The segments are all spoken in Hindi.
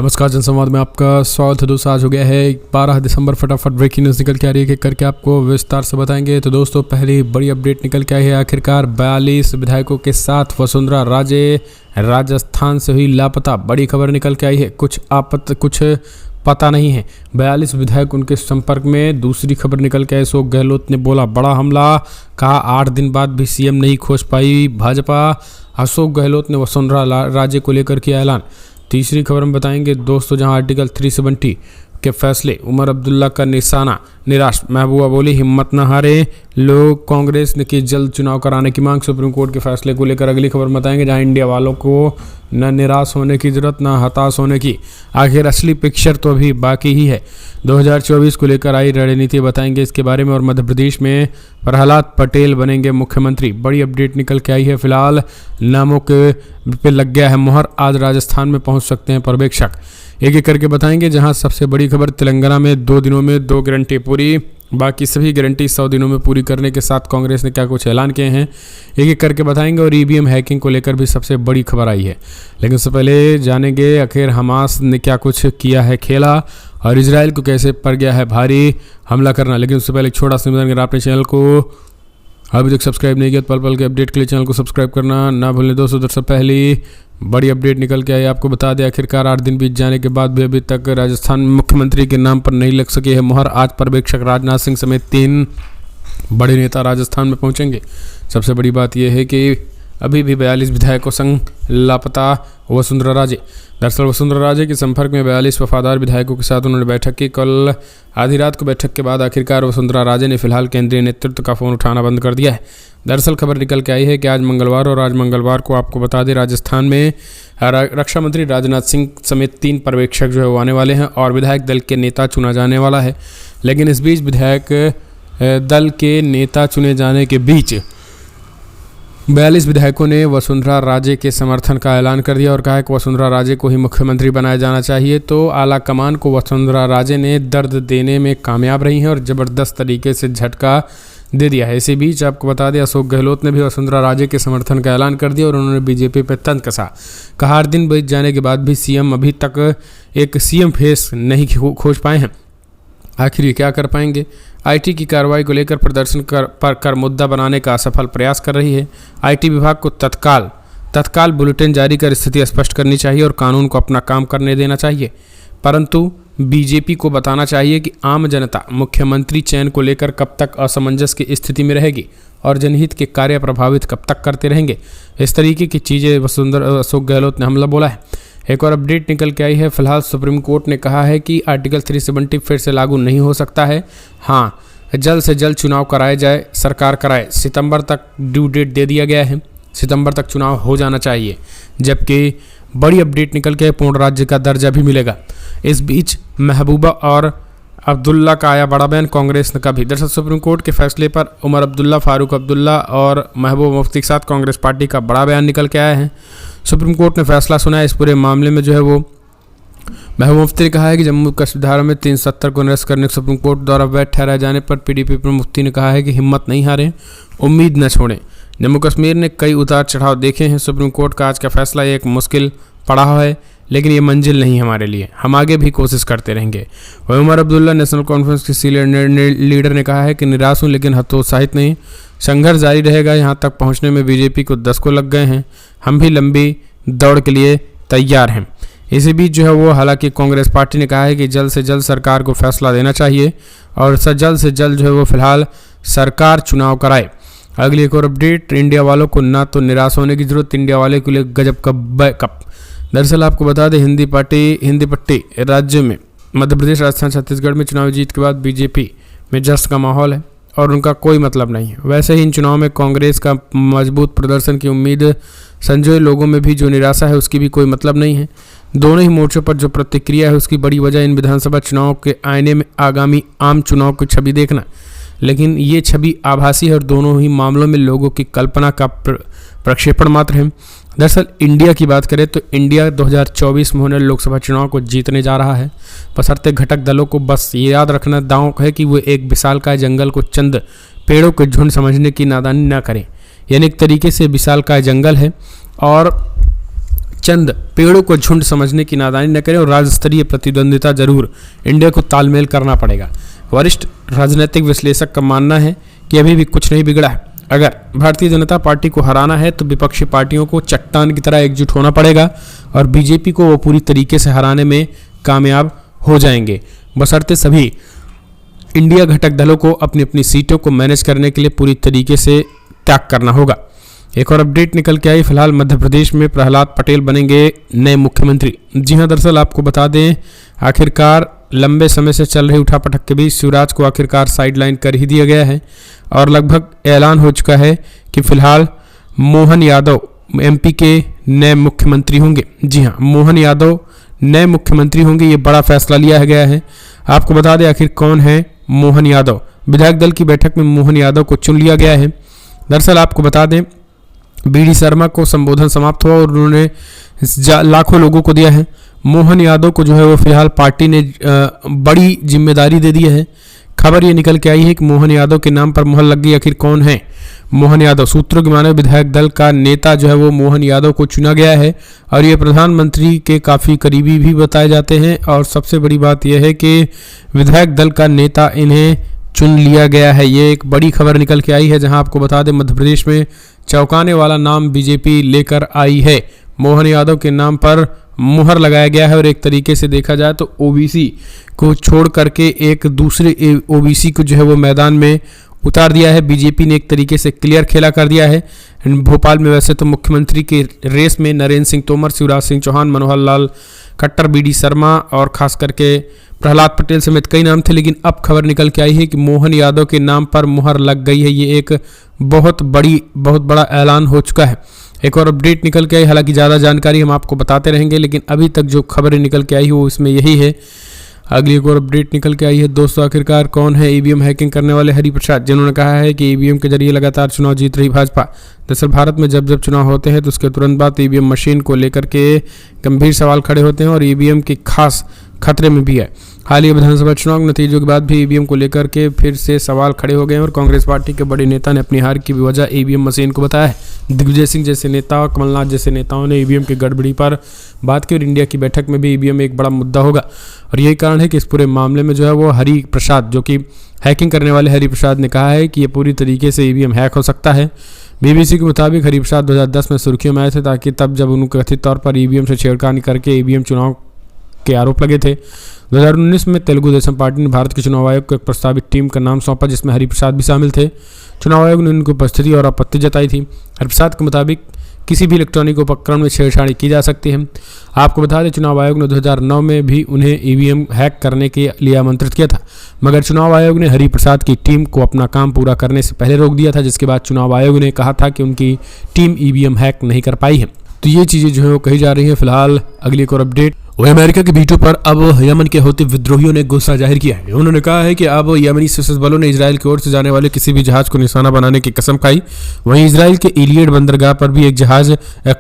नमस्कार जनसंवाद में आपका स्वागत है दोस्तों। आज हो गया है 12 दिसंबर। फटाफट ब्रेकिंग न्यूज़ निकल के आ रही है करके आपको विस्तार से बताएंगे। तो दोस्तों पहली बड़ी अपडेट निकल के आई है। आखिरकार 42 विधायकों के साथ वसुंधरा राजे राजस्थान से हुई लापता। बड़ी खबर निकल के आई है। कुछ पता नहीं है। 42 विधायक उनके संपर्क में। दूसरी खबर निकल के आई। अशोक गहलोत ने बोला बड़ा हमला, कहा 8 दिन बाद भी सीएम नहीं खोज पाई भाजपा। अशोक गहलोत ने वसुंधरा राजे को लेकर किया ऐलान। तीसरी खबर में बताएंगे दोस्तों, जहां आर्टिकल 370 के फैसले उमर अब्दुल्ला का निशाना निराश। महबूबा बोली हिम्मत न हारे, लोग कांग्रेस ने की जल्द चुनाव कराने की मांग। सुप्रीम कोर्ट के फैसले को लेकर अगली खबर बताएंगे, जहां इंडिया वालों को न निराश होने की जरूरत न हताश होने की। आखिर असली पिक्चर तो अभी बाकी ही है। 2024 को लेकर आई रणनीति बताएंगे इसके बारे में। और मध्य प्रदेश में प्रहलाद पटेल बनेंगे मुख्यमंत्री। बड़ी अपडेट निकल के आई है। फिलहाल नामों के पे लग गया है मुहर। आज राजस्थान में पहुंच सकते हैं पर्यवेक्षक। एक एक करके बताएंगे। जहां सबसे बड़ी खबर, तेलंगाना में 2 दिनों में 2 गारंटी पूरी, बाकी सभी गारंटी 100 दिनों में पूरी करने के साथ कांग्रेस ने क्या कुछ ऐलान किए हैं, एक एक करके बताएंगे। और ईवीएम हैकिंग को लेकर भी सबसे बड़ी खबर आई है। लेकिन उससे पहले जानेंगे आखिर हमास ने क्या कुछ किया है खेला, और इजराइल को कैसे पड़ गया है भारी हमला करना। लेकिन उससे पहले एक छोटा सा निवेदन, अगर आपने चैनल को अभी तक सब्सक्राइब नहीं किया तो पल पल के अपडेट के लिए चैनल को सब्सक्राइब करना ना भूलें दोस्तों। सबसे पहली बड़ी अपडेट निकल के आई। आपको बता दें आखिरकार 8 दिन बीत जाने के बाद भी अभी तक राजस्थान में मुख्यमंत्री के नाम पर नहीं लग सकी है मुहर। आज पर्यवेक्षक राजनाथ सिंह समेत 3 बड़े नेता राजस्थान में पहुंचेंगे। सबसे बड़ी बात यह है कि अभी भी 42 विधायकों संग लापता वसुंधरा राजे। दरअसल वसुंधरा राजे के संपर्क में 42 वफादार विधायकों के साथ उन्होंने बैठक की। कल आधी रात को बैठक के बाद आखिरकार वसुंधरा राजे ने फिलहाल केंद्रीय नेतृत्व का फ़ोन उठाना बंद कर दिया है। दरअसल खबर निकल के आई है कि आज मंगलवार को आपको बता दें, राजस्थान में रक्षा मंत्री राजनाथ सिंह समेत 3 पर्यवेक्षक जो है वो आने वाले हैं और विधायक दल के नेता चुना जाने वाला है। लेकिन इस बीच विधायक दल के नेता चुने जाने के बीच 42 विधायकों ने वसुंधरा राजे के समर्थन का ऐलान कर दिया और कहा कि वसुंधरा राजे को ही मुख्यमंत्री बनाया जाना चाहिए। तो आला कमान को वसुंधरा राजे ने दर्द देने में कामयाब रही हैं और ज़बरदस्त तरीके से झटका दे दिया है। इसी बीच आपको बता दें, अशोक गहलोत ने भी वसुंधरा राजे के समर्थन का ऐलान कर दिया और उन्होंने बीजेपी पर तंज कसा। कहा 8 दिन बीत जाने के बाद भी सीएम अभी तक एक सीएम फेस नहीं खोज पाए हैं। आखिर ये क्या कर पाएंगे। आईटी की कार्रवाई को लेकर प्रदर्शन कर मुद्दा बनाने का असफल प्रयास कर रही है। आईटी विभाग को तत्काल बुलेटिन जारी कर स्थिति स्पष्ट करनी चाहिए और कानून को अपना काम करने देना चाहिए। परंतु बीजेपी को बताना चाहिए कि आम जनता मुख्यमंत्री चयन को लेकर कब तक असमंजस की स्थिति में रहेगी और जनहित के कार्य प्रभावित कब तक करते रहेंगे। इस तरीके की चीज़ें अशोक गहलोत ने हमला बोला है। एक और अपडेट निकल के आई है। फिलहाल सुप्रीम कोर्ट ने कहा है कि आर्टिकल 370 फिर से लागू नहीं हो सकता है। हाँ, जल्द से जल्द चुनाव कराए जाए, सरकार कराए। सितंबर तक ड्यू डेट दे दिया गया है, सितंबर तक चुनाव हो जाना चाहिए। जबकि बड़ी अपडेट निकल के पूर्ण राज्य का दर्जा भी मिलेगा। इस बीच महबूबा और अब्दुल्ला का आया बड़ा बयान कांग्रेस का भी। दरअसल सुप्रीम कोर्ट के फैसले पर उमर अब्दुल्ला, फारूक अब्दुल्ला और महबूबा मुफ्ती के साथ कांग्रेस पार्टी का बड़ा बयान निकल के आया है। सुप्रीम कोर्ट ने फैसला सुना है। इस पूरे मामले में जो है वो महबूबा मुफ्ती ने कहा है कि जम्मू कश्मीर धारा में 370 को निरस्त करने के सुप्रीम कोर्ट द्वारा वैध ठहराए जाने पर पीडीपी प्रमुख मुफ्ती ने कहा है कि हिम्मत नहीं हारें, उम्मीद न छोड़ें। जम्मू कश्मीर ने कई उतार चढ़ाव देखे हैं। सुप्रीम कोर्ट का आज का फैसला एक मुश्किल पड़ाव है, लेकिन ये मंजिल नहीं हमारे लिए, हम आगे भी कोशिश करते रहेंगे। वही उमर अब्दुल्ला नेशनल कॉन्फ्रेंस के सीनियर लीडर ने कहा है कि निराश हूँ लेकिन हतोत्साहित नहीं, संघर्ष जारी रहेगा। यहाँ तक पहुँचने में बीजेपी को 10 को लग गए हैं, हम भी लंबी दौड़ के लिए तैयार हैं। इसी बीच जो है वो हालांकि कांग्रेस पार्टी ने कहा है कि जल्द से जल्द सरकार को फैसला देना चाहिए और जल्द से जल्द जो है वो फिलहाल सरकार चुनाव कराए। अगली एक और अपडेट, इंडिया वालों को ना तो निराश होने की जरूरत, इंडिया वाले के लिए गजब का बैकअप। दरअसल आपको बता दें, हिंदी पट्टी राज्य में मध्य प्रदेश, राजस्थान, छत्तीसगढ़ में चुनावी जीत के बाद बीजेपी में जश्न का माहौल है और उनका कोई मतलब नहीं है। वैसे ही इन चुनाव में कांग्रेस का मजबूत प्रदर्शन की उम्मीद संजोए लोगों में भी जो निराशा है उसकी भी कोई मतलब नहीं है। दोनों ही मोर्चों पर जो प्रतिक्रिया है उसकी बड़ी वजह इन विधानसभा चुनाव के आईने में आगामी आम चुनाव की छवि देखना। लेकिन ये छवि आभासी है और दोनों ही मामलों में लोगों की कल्पना का प्रक्षेपण मात्र है। दरअसल इंडिया की बात करें तो इंडिया 2024 में होने लोकसभा चुनाव को जीतने जा रहा है। बशर्ते घटक दलों को बस ये याद रखना दांव है कि वो एक विशालकाय जंगल को चंद पेड़ों के झुंड समझने की नादानी ना करें। यानी एक तरीके से विशालकाय जंगल है और चंद पेड़ों को झुंड समझने की नादानी न करें और राज्य स्तरीय प्रतिद्वंदिता जरूर इंडिया को तालमेल करना पड़ेगा। वरिष्ठ राजनीतिक विश्लेषक का मानना है कि अभी भी कुछ नहीं बिगड़ा है। अगर भारतीय जनता पार्टी को हराना है तो विपक्षी पार्टियों को चट्टान की तरह एकजुट होना पड़ेगा और बीजेपी को वो पूरी तरीके से हराने में कामयाब हो जाएंगे, बशर्ते सभी इंडिया घटक दलों को अपनी अपनी सीटों को मैनेज करने के लिए पूरी तरीके से त्याग करना होगा। एक और अपडेट निकल के आई। फिलहाल मध्य प्रदेश में प्रहलाद पटेल बनेंगे नए मुख्यमंत्री। जी हां, दरअसल आपको बता दें, आखिरकार लंबे समय से चल रही उठापटक के बीच शिवराज को आखिरकार साइडलाइन कर ही दिया गया है और लगभग ऐलान हो चुका है कि फिलहाल मोहन यादव एमपी के नए मुख्यमंत्री होंगे। जी हां, मोहन यादव नए मुख्यमंत्री होंगे, ये बड़ा फैसला लिया गया है। आपको बता दें आखिर कौन है मोहन यादव। विधायक दल की बैठक में मोहन यादव को चुन लिया गया है। दरअसल आपको बता दें, बीडी शर्मा को संबोधन समाप्त हुआ और उन्होंने लाखों लोगों को दिया है। मोहन यादव को जो है वो फिलहाल पार्टी ने बड़ी जिम्मेदारी दे दी है। खबर ये निकल के आई है कि मोहन यादव के नाम पर मुहर लग गई। आखिर कौन है मोहन यादव? सूत्रों की माने विधायक दल का नेता जो है वो मोहन यादव को चुना गया है और ये प्रधानमंत्री के काफ़ी करीबी भी बताए जाते हैं। और सबसे बड़ी बात यह है कि विधायक दल का नेता इन्हें चुन लिया गया है। ये एक बड़ी खबर निकल के आई है, जहां आपको बता दें मध्य प्रदेश में चौंकाने वाला नाम बीजेपी लेकर आई है। मोहन यादव के नाम पर मुहर लगाया गया है और एक तरीके से देखा जाए तो ओबीसी को छोड़ करके एक दूसरे ओबीसी को जो है वो मैदान में उतार दिया है। बीजेपी ने एक तरीके से क्लियर खेला कर दिया है। भोपाल में वैसे तो मुख्यमंत्री के रेस में नरेंद्र सिंह तोमर, शिवराज सिंह चौहान, मनोहर लाल खट्टर, बीडी शर्मा और खास करके प्रहलाद पटेल समेत कई नाम थे, लेकिन अब खबर निकल के आई है कि मोहन यादव के नाम पर मुहर लग गई है। ये एक बहुत बड़ा ऐलान हो चुका है। एक और अपडेट निकल के आई, हालांकि ज़्यादा जानकारी हम आपको बताते रहेंगे, लेकिन अभी तक जो खबरें निकल के आई है वो इसमें यही है। अगली एक और अपडेट निकल के आई है दोस्तों, आखिरकार कौन है ईवीएम हैकिंग करने वाले हरिप्रसाद, जिन्होंने कहा है कि ईवीएम के जरिए लगातार चुनाव जीत रही भाजपा। दरअसल भारत में जब चुनाव होते हैं तो उसके तुरंत बाद ईवीएम मशीन को लेकर के गंभीर सवाल खड़े होते हैं और ईवीएम की खास खतरे में भी है। हालिया विधानसभा चुनाव के नतीजों के बाद भी ईवीएम को लेकर के फिर से सवाल खड़े हो गए हैं और कांग्रेस पार्टी के बड़े नेता ने अपनी हार की वजह ईवीएम मशीन को बताया है। दिग्विजय सिंह जैसे नेता और कमलनाथ जैसे नेताओं ने ईवीएम की गड़बड़ी पर बात की और इंडिया की बैठक में भी ईवीएम एक बड़ा मुद्दा होगा और यही कारण है कि इस पूरे मामले में जो है वो हरि प्रसाद, जो कि हैकिंग करने वाले हरि प्रसाद ने कहा है कि ये पूरी तरीके से ईवीएम हैक हो सकता है। बीबीसी के मुताबिक हरि प्रसाद 2010 में सुर्खियों में आए थे, ताकि तब जब उनको कथित तौर पर ईवीएम से छेड़खानी करके ईवीएम चुनाव के आरोप लगे थे। 2019 में तेलुगु देशम पार्टी ने भारत के चुनाव आयोग को एक प्रस्तावित टीम का नाम सौंपा, जिसमें हरिप्रसाद भी शामिल थे। चुनाव आयोग ने उनकी उपस्थिति और आपत्ति जताई थी। हरिप्रसाद के मुताबिक किसी भी इलेक्ट्रॉनिक उपकरण में छेड़छाड़ी की जा सकती है। आपको बता दें चुनाव आयोग ने 2009 में भी उन्हें ईवीएम हैक करने के लिए आमंत्रित किया था, मगर चुनाव आयोग ने हरिप्रसाद की टीम को अपना काम पूरा करने से पहले रोक दिया था, जिसके बाद चुनाव आयोग ने कहा था कि उनकी टीम ईवीएम हैक नहीं कर पाई है। तो ये चीज़ें जो है वो कही जा रही हैं। फिलहाल अगली एक और अपडेट, वही अमेरिका के वीटो पर अब यमन के हौती विद्रोहियों ने गुस्सा जाहिर किया है। उन्होंने कहा है कि अब यमनी सशस्त्र बलों ने इजरायल की ओर से जाने वाले किसी भी जहाज को निशाना बनाने की कसम खाई। वहीं इजरायल के इलियड बंदरगाह पर भी एक जहाज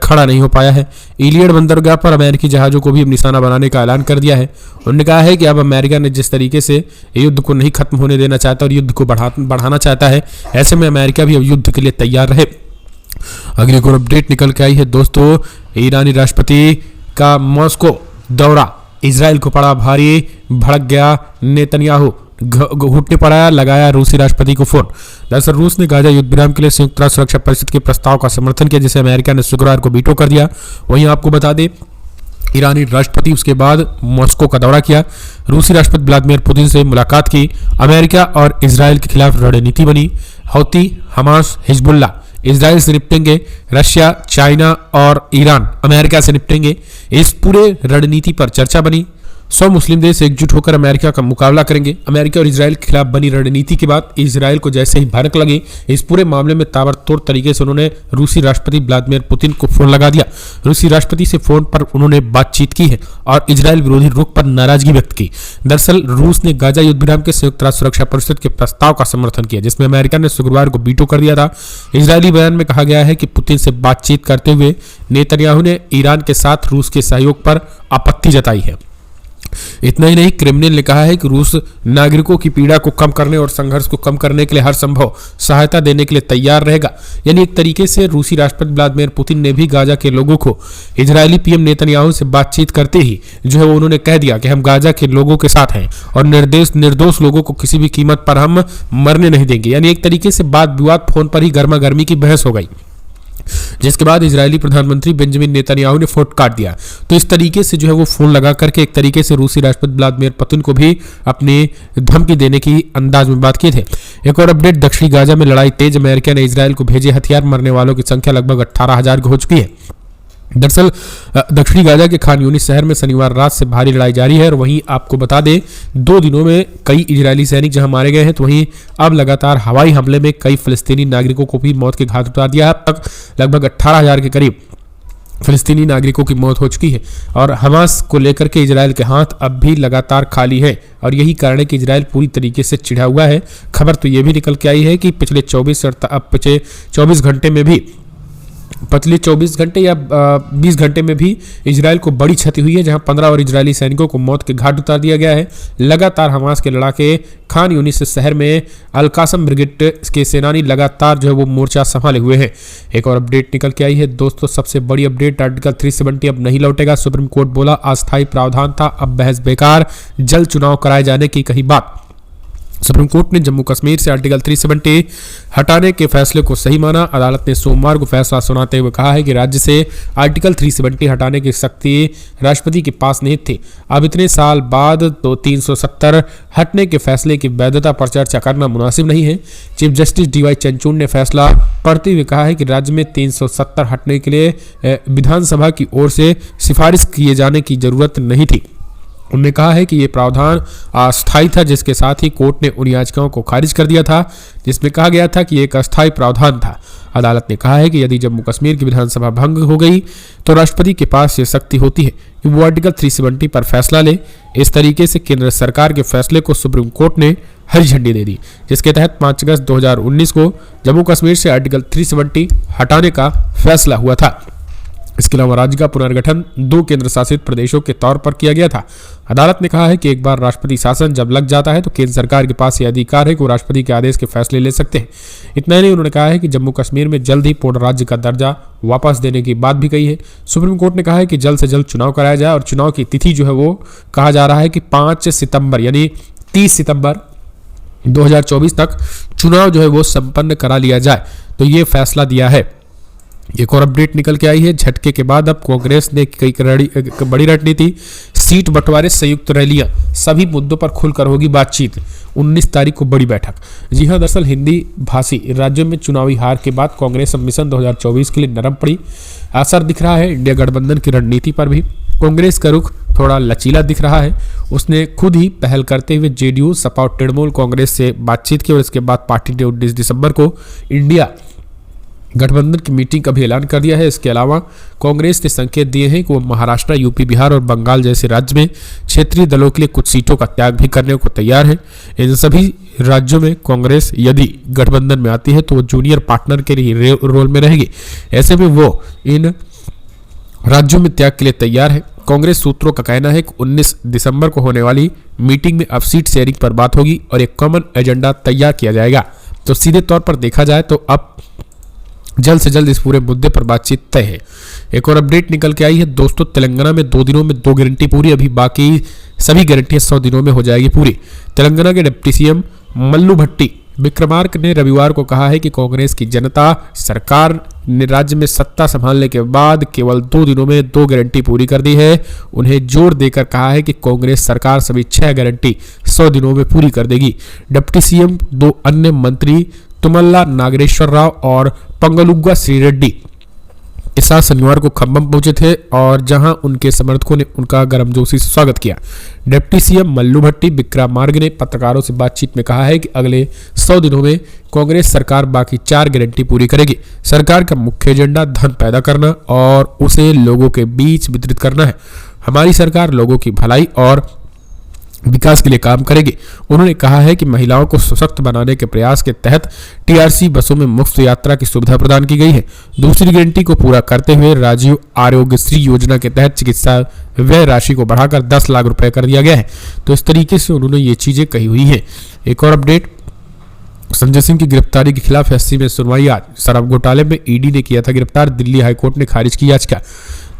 खड़ा नहीं हो पाया है। इलियड बंदरगाह पर अमेरिकी जहाजों को भी अब निशाना बनाने का ऐलान कर दिया है। उन्होंने कहा है कि अब अमेरिका ने जिस तरीके से युद्ध को नहीं खत्म होने देना चाहता और युद्ध को बढ़ाना चाहता है, ऐसे में अमेरिका भी अब युद्ध के लिए तैयार रहे। अगली एक और अपडेट निकल के आई है दोस्तों, ईरानी राष्ट्रपति का मॉस्को दौरा इजरायल को पड़ा भारी, भड़क गया नेतन्याहू, घुटने पड़ा, लगाया रूसी राष्ट्रपति को फोन। दरअसल रूस ने गाजा युद्ध विराम के लिए संयुक्त राष्ट्र सुरक्षा परिषद के प्रस्ताव का समर्थन किया, जिसे अमेरिका ने शुक्रवार को वीटो कर दिया। वहीं आपको बता दें ईरानी राष्ट्रपति उसके बाद मॉस्को का दौरा किया, रूसी राष्ट्रपति व्लादिमीर पुतिन से मुलाकात की। अमेरिका और इजरायल के खिलाफ रणनीति बनी। हौती, हमास, हिजबुल्ला इजराइल से निपटेंगे, रशिया, चाइना और ईरान अमेरिका से निपटेंगे। इस पूरे रणनीति पर चर्चा बनी। 100 मुस्लिम देश एकजुट होकर अमेरिका का मुकाबला करेंगे। अमेरिका और इजराइल के खिलाफ बनी रणनीति के बाद इजराइल को जैसे ही भनक लगी, इस पूरे मामले में ताबड़तोड़ तरीके से उन्होंने रूसी राष्ट्रपति व्लादिमीर पुतिन को फोन लगा दिया। रूसी राष्ट्रपति से फोन पर उन्होंने बातचीत की है और इजराइल विरोधी रुख पर नाराजगी व्यक्त की। दरअसल रूस ने गाजा युद्ध विराम के संयुक्त राष्ट्र सुरक्षा परिषद के प्रस्ताव का समर्थन किया, जिसमें अमेरिका ने शुक्रवार को वीटो कर दिया था। इजरायली बयान में कहा गया है कि पुतिन से बातचीत करते हुए नेतन्याहू ने ईरान के साथ रूस के सहयोग पर आपत्ति जताई है। इतना ही नहीं, क्रेमलिन ने कहा है कि रूस नागरिकों की पीड़ा को कम करने और संघर्ष को कम करने के लिए हर संभव सहायता देने के लिए तैयार रहेगा। यानी एक तरीके से रूसी राष्ट्रपति व्लादिमीर पुतिन ने भी गाजा के लोगों को इजरायली पीएम नेतन्याहू से बातचीत करते ही जो है उन्होंने कह दिया कि हम गाजा के लोगों के साथ हैं और निर्दोष लोगों को किसी भी कीमत पर हम मरने नहीं देंगे। यानी एक तरीके से बात विवाद फोन पर ही गर्मा गर्मी की बहस हो गई, जिसके बाद इजरायली प्रधानमंत्री बेंजामिन नेतन्याहू ने फोन काट दिया। तो इस तरीके से जो है वो फोन लगा करके एक तरीके से रूसी राष्ट्रपति व्लादिमीर पुतिन को भी अपनी धमकी देने की अंदाज में बात किए थे। एक और अपडेट, दक्षिणी गाजा में लड़ाई तेज, अमेरिका ने इजरायल को भेजे हथियार, मरने वालों की संख्या लगभग 18,000 हो चुकी है। दरअसल दक्षिणी गाजा के खान यूनिस शहर में शनिवार रात से भारी लड़ाई जारी है और वहीं आपको बता दें 2 दिनों में कई इजरायली सैनिक जहां मारे गए हैं, तो वहीं अब लगातार हवाई हमले में कई फिलिस्तीनी नागरिकों को भी मौत के घाट उतार दिया है। अब तक लगभग 18,000 के करीब फिलिस्तीनी नागरिकों की मौत हो चुकी है और हमास को लेकर के इजरायल के हाथ अब भी लगातार खाली है और यही कारण है कि इजरायल पूरी तरीके से चिढ़ा हुआ है। खबर तो ये भी निकल के आई है कि पिछले 24 घंटे में भी पिछले 24 घंटे या 20 घंटे में भी इजरायल को बड़ी क्षति हुई है, जहां 15 और इजरायली सैनिकों को मौत के घाट उतार दिया गया है। लगातार हमास के लड़ाके खान यूनिस शहर में अल-कासम ब्रिगेड के सेनानी लगातार जो है वो मोर्चा संभाले हुए हैं। एक और अपडेट निकल के आई है दोस्तों, सबसे बड़ी अपडेट, आर्टिकल 370 अब नहीं लौटेगा। सुप्रीम कोर्ट बोला अस्थायी प्रावधान था, अब बहस बेकार, जल्द चुनाव कराए जाने की कही बात। सुप्रीम कोर्ट ने जम्मू कश्मीर से आर्टिकल 370 हटाने के फैसले को सही माना। अदालत ने सोमवार को फैसला सुनाते हुए कहा है कि राज्य से आर्टिकल 370 हटाने की शक्ति राष्ट्रपति के पास नहीं थी। अब इतने साल बाद तो 370 हटने के फैसले की वैधता पर चर्चा करना मुनासिब नहीं है। चीफ जस्टिस DY चंद्रचूड़ ने फैसला पढ़ते हुए कहा है कि राज्य में 370 हटने के लिए विधानसभा की ओर से सिफारिश किए जाने की जरूरत नहीं थी। उन्होंने कहा है कि ये प्रावधान अस्थायी था, जिसके साथ ही कोर्ट ने उन याचिकाओं को खारिज कर दिया था जिसमें कहा गया था कि एक अस्थायी प्रावधान था। अदालत ने कहा है कि यदि जम्मू कश्मीर की विधानसभा भंग हो गई तो राष्ट्रपति के पास ये शक्ति होती है कि वो आर्टिकल 370 पर फैसला ले। इस तरीके से केंद्र सरकार के फैसले को सुप्रीम कोर्ट ने हरी झंडी दे दी, जिसके तहत 5 अगस्त 2019 को जम्मू कश्मीर से आर्टिकल 370 हटाने का फैसला हुआ था। इसके अलावा राज्य का पुनर्गठन 2 केंद्र शासित प्रदेशों के तौर पर किया गया था। अदालत ने कहा है कि एक बार राष्ट्रपति शासन जब लग जाता है तो केंद्र सरकार के पास यह अधिकार है कि वो राष्ट्रपति के आदेश के फैसले ले सकते हैं। इतना ही नहीं, उन्होंने कहा है कि जम्मू कश्मीर में जल्द ही पूर्ण राज्य का दर्जा वापस देने की बात भी कही है। सुप्रीम कोर्ट ने कहा है कि जल्द से जल्द चुनाव कराया जाए और चुनाव की तिथि जो है वो कहा जा रहा है कि 5 सितंबर यानी 30 सितंबर 2024 तक चुनाव जो है वो संपन्न करा लिया जाए। तो ये फैसला दिया है। एक और अपडेट निकल के आई है, झटके के बाद अब कांग्रेस ने कई बड़ी रणनीति, सीट बंटवारे, संयुक्त रैलियां, सभी मुद्दों पर खुलकर होगी बातचीत। 19 तारीख को बड़ी बैठक। जी हां, दरअसल हिंदी भाषी राज्यों में चुनावी हार के बाद कांग्रेस अब मिशन 2024 के लिए नरम पड़ी। असर दिख रहा है इंडिया गठबंधन की रणनीति पर भी। कांग्रेस का रुख थोड़ा लचीला दिख रहा है। उसने खुद ही पहल करते हुए जेडीयू, सपा और तृणमूल कांग्रेस से बातचीत की और इसके बाद पार्टी ने 19 दिसंबर को इंडिया गठबंधन की मीटिंग का भी ऐलान कर दिया है। इसके अलावा कांग्रेस ने संकेत दिए हैं कि वो महाराष्ट्र, यूपी, बिहार और बंगाल जैसे राज्य में क्षेत्रीय दलों के लिए कुछ सीटों का त्याग भी करने को तैयार है। इन सभी राज्यों में कांग्रेस यदि गठबंधन में आती है तो वो जूनियर पार्टनर के लिए रोल में रहेगी। ऐसे में वो इन राज्यों में त्याग के लिए तैयार है। कांग्रेस सूत्रों का कहना है कि 19 दिसंबर को होने वाली मीटिंग में अब सीट शेयरिंग पर बात होगी और एक कॉमन एजेंडा तैयार किया जाएगा। तो सीधे तौर पर देखा जाए तो अब जल्द से जल्द इस पूरे मुद्दे पर बातचीत तय है। एक और अपडेट निकल के आई है दोस्तों, तेलंगाना में 2 दिनों में 2 गारंटी पूरी, अभी बाकी सभी गारंटियां 100 दिनों में हो जाएगी पूरी। तेलंगाना के डिप्टी सीएम मल्लू भट्टी विक्रमार्क ने रविवार को कहा है कि कांग्रेस की जनता सरकार ने राज्य में सत्ता संभालने के बाद केवल 2 दिनों में 2 गारंटी पूरी कर दी है। उन्हें जोर देकर कहा है कि कांग्रेस सरकार सभी 6 गारंटी 100 दिनों में पूरी कर देगी। डिप्टी सीएम 2 अन्य मंत्री तुमल्ला नागेश्वर राव और पंगलुग्गा श्री रेड्डी के साथ शनिवार को खम्बम पहुंचे थे और जहां उनके समर्थकों ने उनका गर्मजोशी से स्वागत किया। डिप्टी सीएम मल्लू भट्टी विक्रमार्क ने पत्रकारों से बातचीत में कहा है कि अगले 100 दिनों में कांग्रेस सरकार बाकी 4 गारंटी पूरी करेगी। सरकार का मुख्य एजेंडा धन पैदा करना और उसे लोगों के बीच वितरित करना है। हमारी सरकार लोगों की भलाई और विकास के लिए काम करेगी। उन्होंने कहा है कि महिलाओं को सशक्त बनाने के प्रयास के तहत टीआरसी बसों में मुफ्त यात्रा की सुविधा प्रदान की गई है। दूसरी गारंटी को पूरा करते हुए राजीव आरोग्यश्री योजना के तहत चिकित्सा व्यय राशि को बढ़ाकर 10 लाख रुपए कर दिया गया है। तो इस तरीके से उन्होंने ये चीजें कही हुई हैं। एक और अपडेट, संजय सिंह की गिरफ्तारी के खिलाफ एससी में सुनवाई आज। शराब घोटाले में ईडी ने किया था गिरफ्तार, दिल्ली हाईकोर्ट ने खारिज की याचिका।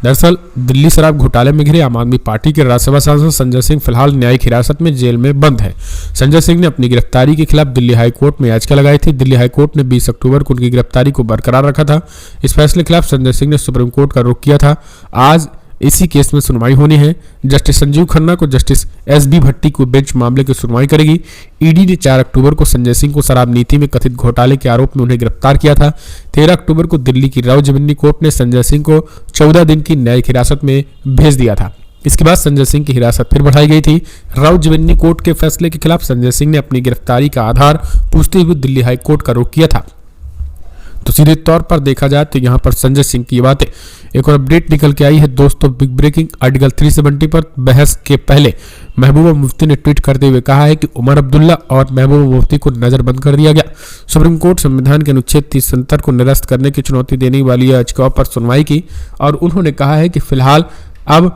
दरअसल दिल्ली शराब घोटाले में घिरे आम आदमी पार्टी के राज्यसभा सांसद संजय सिंह फिलहाल न्यायिक हिरासत में जेल में बंद है। संजय सिंह ने अपनी गिरफ्तारी के खिलाफ दिल्ली हाईकोर्ट में याचिका लगाई थी। दिल्ली हाईकोर्ट ने 20 अक्टूबर को उनकी गिरफ्तारी को बरकरार रखा था। इस फैसले के खिलाफ संजय सिंह ने सुप्रीम कोर्ट का रुख किया था। आज इसी केस में सुनवाई होनी है। जस्टिस संजीव खन्ना को जस्टिस एसबी भट्टी को बेंच मामले की सुनवाई करेगी। ईडी ने 4 अक्टूबर को संजय सिंह को शराब नीति में कथित घोटाले के आरोप में उन्हें गिरफ्तार किया था। 13 अक्टूबर को दिल्ली की राव जिमिनी कोर्ट ने संजय सिंह को 14 दिन की न्यायिक हिरासत में भेज दिया था। इसके बाद संजय सिंह की हिरासत फिर बढ़ाई गई थी। राव जिमिनी कोर्ट के फैसले के खिलाफ संजय सिंह ने अपनी गिरफ्तारी का आधार पूछते हुए दिल्ली हाईकोर्ट का रुख किया था। तो सीधे तौर पर देखा जाए तो यहाँ पर संजय सिंह की बातें। एक और अपडेट निकल के आई है दोस्तों, बिग ब्रेकिंग। आर्टिकल 370 पर बहस के पहले महबूबा मुफ्ती ने ट्वीट करते हुए कहा है कि उमर अब्दुल्ला और महबूबा मुफ्ती को नजरबंद कर दिया गया। सुप्रीम कोर्ट संविधान के अनुच्छेद 370 को निरस्त करने की चुनौती देने वाली याचिकाओं पर सुनवाई की और उन्होंने कहा है कि फिलहाल अब